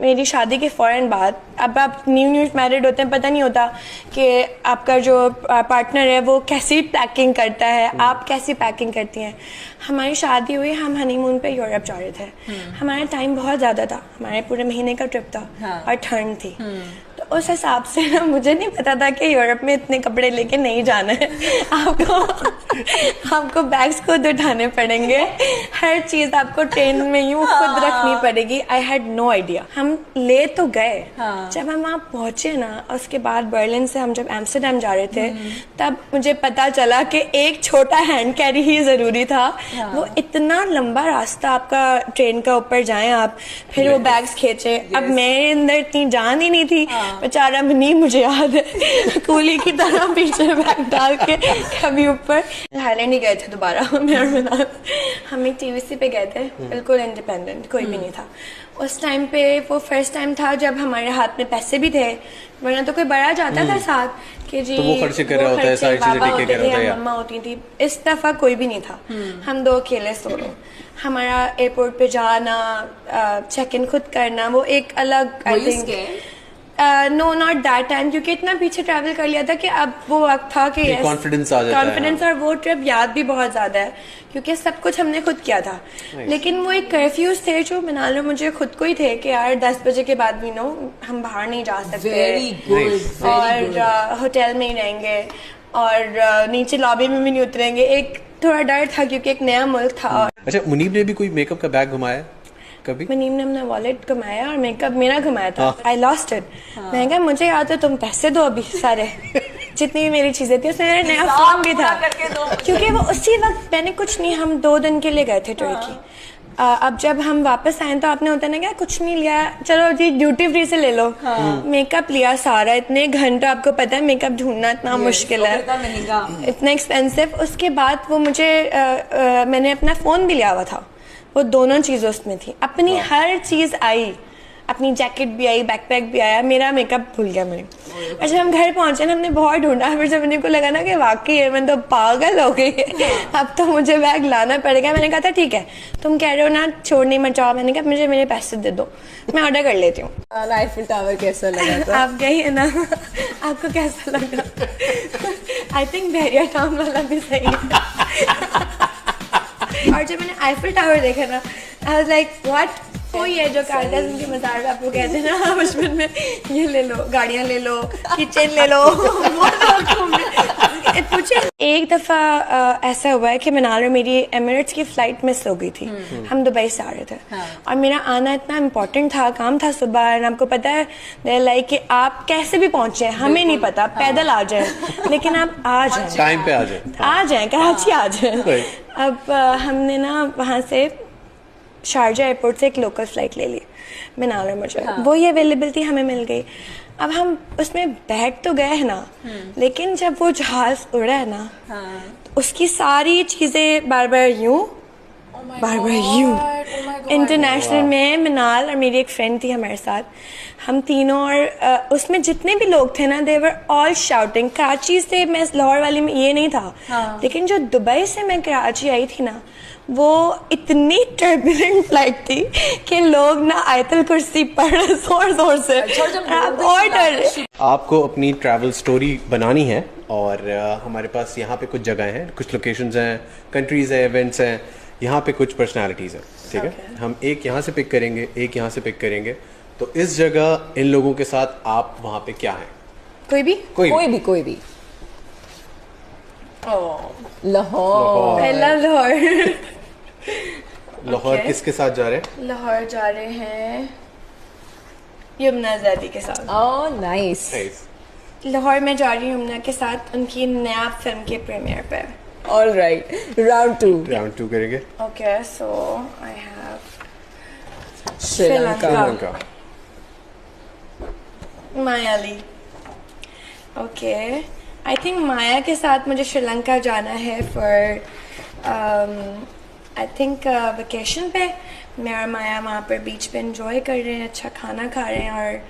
मेरी शादी के फ़ौरन बाद, अब आप न्यू मैरिड होते हैं, पता नहीं होता कि आपका जो पार्टनर है वो कैसी पैकिंग करता है, आप कैसी पैकिंग करती हैं। हमारी शादी हुई, हम हनीमून पे यूरोप जा रहे थे। हमारा टाइम बहुत ज़्यादा था, हमारे पूरे महीने का ट्रिप था। और ठंड थी, तो उस हिसाब से ना मुझे नहीं पता था कि यूरोप में इतने कपड़े लेके नहीं जाना है। आपको बैग्स खुद उठाने पड़ेंगे, हर चीज़ आपको ट्रेन में यूँ खुद रखनी पड़ेगी। I had no idea. हम ले तो गए, जब हम वहाँ पहुँचे ना, उसके बाद बर्लिन से हम जब एम्स्टर्डम जा रहे थे, तब मुझे पता चला कि एक छोटा हैंड कैरी ही ज़रूरी था। वो इतना लंबा रास्ता आपका ट्रेन का ऊपर जाएं आप, फिर वो बैग्स खींचे। अब मेरे अंदर इतनी जान ही नहीं थी, बेचारा नहीं, मुझे याद है कूली की तरह पीछे बैग डाल के कभी ऊपर। थाईलैंड ही गए थे दोबारा मैं और मिनाल। हम एक टीवीसी पे गए थे, बिल्कुल इंडिपेंडेंट, कोई भी नहीं था उस टाइम पे। वो फर्स्ट टाइम था जब हमारे हाथ में पैसे भी थे, वरना तो कोई बड़ा जाता था साथ कि जी तो वो खर्चे कर रहा होता है, सारी चीजें ठीक कर रहा होता है, मम्मा होती थी। इस दफा कोई भी नहीं था, हम दो अकेले सोलो। हमारा एयरपोर्ट पे जाना, चेक इन खुद करना, वो एक अलग I think no not that time, क्योंकि इतना पीछे ट्रैवल कर लिया था कि अब वो वक्त था कि कॉन्फिडेंस आ जाता है। कॉन्फिडेंस, और वो ट्रिप याद भी बहुत ज्यादा है क्योंकि सब कुछ हमने खुद किया था। लेकिन वो एक कर्फ्यूज थे जो मिनाल और मुझे खुद को ही थे कि यार 10 बजे के बाद भी हम बाहर नहीं जा सकते, और होटल में ही रहेंगे, और नीचे लॉबी में भी नहीं उतरेंगे। एक थोड़ा डर था क्योंकि एक नया मुल्क था। और अच्छा, मुनीब ने भी कोई मेकअप का बैग घुमाया कभी? मुनीब ने अपना वॉलेट घुमाया और मेकअप मेरा घुमाया था। I lost it. मैंने कहा मुझे याद है, तुम पैसे दो अभी सारे जितनी भी मेरी चीजें थी। उसमें मेरा नया फोन भी था, क्योंकि वो उसी वक्त मैंने कुछ नहीं, हम 2 दिन के लिए गए थे तुर्की। अब जब हम वापस आए तो आपने होता ना क्या, कुछ नहीं लिया, चलो जी ड्यूटी फ्री से ले लो। मेकअप लिया सारा, इतने घंटे, आपको पता है मेकअप ढूंढना इतना मुश्किल है, इतना एक्सपेंसिव। उसके बाद वो मुझे मैंने अपना फोन भी लिया हुआ था, वो दोनों चीज़ उसमें थी, अपनी हर चीज़ आई, अपनी जैकेट भी आई, बैकपैक भी आया, मेरा मेकअप भूल गया मैं। और जब हम घर पहुंचे ना, हमने बहुत ढूंढा, फिर जब मेरे को लगा ना कि वाकई है, मैं तो पागल हो गई, अब तो मुझे बैग लाना पड़ेगा। मैंने कहा था ठीक है, तुम कह रहे हो ना छोड़ नहीं मचाओ, मैंने कहा मुझे मेरे पैसे दे दो, मैं ऑर्डर कर लेती हूँ। आईफिल टावर कैसा लगा था? आप गई है ना, आपको कैसा लगा? आई थिंक बहरिया टाउन वाला भी सही है। और जब मैंने आईफिल टावर देखा ना, आई वाज लाइक व्हाट। कोई है जो कारदास उनके मज़ार पे आपको कहते हैं ना बचपन में, ये ले लो, गाड़ियाँ ले लो, किचन ले लो, पूछे। एक दफ़ा ऐसा हुआ है कि मिनाल और मेरी एमिरेट्स की फ़्लाइट मिस हो गई थी। हम दुबई से आ रहे थे, और मेरा आना इतना इम्पोर्टेंट था, काम था सुबह। आपको पता है दे लाइक कि आप कैसे भी पहुँचे, हमें नहीं पता, पैदल आ जाए, लेकिन आप आ जाए, टाइम पे आ जाए, कराची आ जाए। अब हमने ना वहाँ से शारजा एयरपोर्ट से एक लोकल फ़्लाइट ले ली, मिनाल और मुझे। वो ही अवेलेबल थी, हमें मिल गई। अब हम उसमें बैठ तो गए हैं ना, लेकिन जब वो जहाज उड़ा है ना, तो उसकी सारी चीज़ें बार बार यूँ इंटरनेशनल में मिनाल और मेरी एक फ्रेंड थी हमारे साथ, हम तीनों, और उसमें जितने भी लोग थे ना, दे वर ऑल शाउटिंग। कराची से मैं लाहौर वाली में ये नहीं था, लेकिन जो दुबई से मैं कराची आई थी ना, वो इतनी टर्बुलेंट फ्लाइट थी कि लोग ना आयतल कुर्सी पढ़ जोर जोर से। आपको अपनी ट्रैवल स्टोरी बनानी है, और हमारे पास यहाँ पे कुछ जगह हैं, कुछ लोकेशंस हैं, कंट्रीज हैं, इवेंट्स हैं, यहाँ पे कुछ पर्सनालिटीज़ हैं, ठीक है? हम एक यहाँ से पिक करेंगे, एक यहाँ से पिक करेंगे। तो इस जगह इन लोगों के साथ आप वहाँ पे क्या हैं? कोई भी लाहौर। लाहौर किसके साथ जा रहे हैं? लाहौर जा रहे हैं यमुना ज़ैदी के साथ। Oh nice. लाहौर में जा रही हूँ यमुना के साथ, उनकी नया फिल्म के प्रीमियर पे। ऑल राइट, राउंड टू करेंगे। Okay, so I have Sri Lanka, मायाली। ओके, आई थिंक माया के साथ मुझे श्रीलंका जाना है फॉर आई थिंक वेकेशन पे। मैं और माया वहाँ पर बीच पे एंजॉय कर रहे हैं, अच्छा खाना खा रहे हैं, और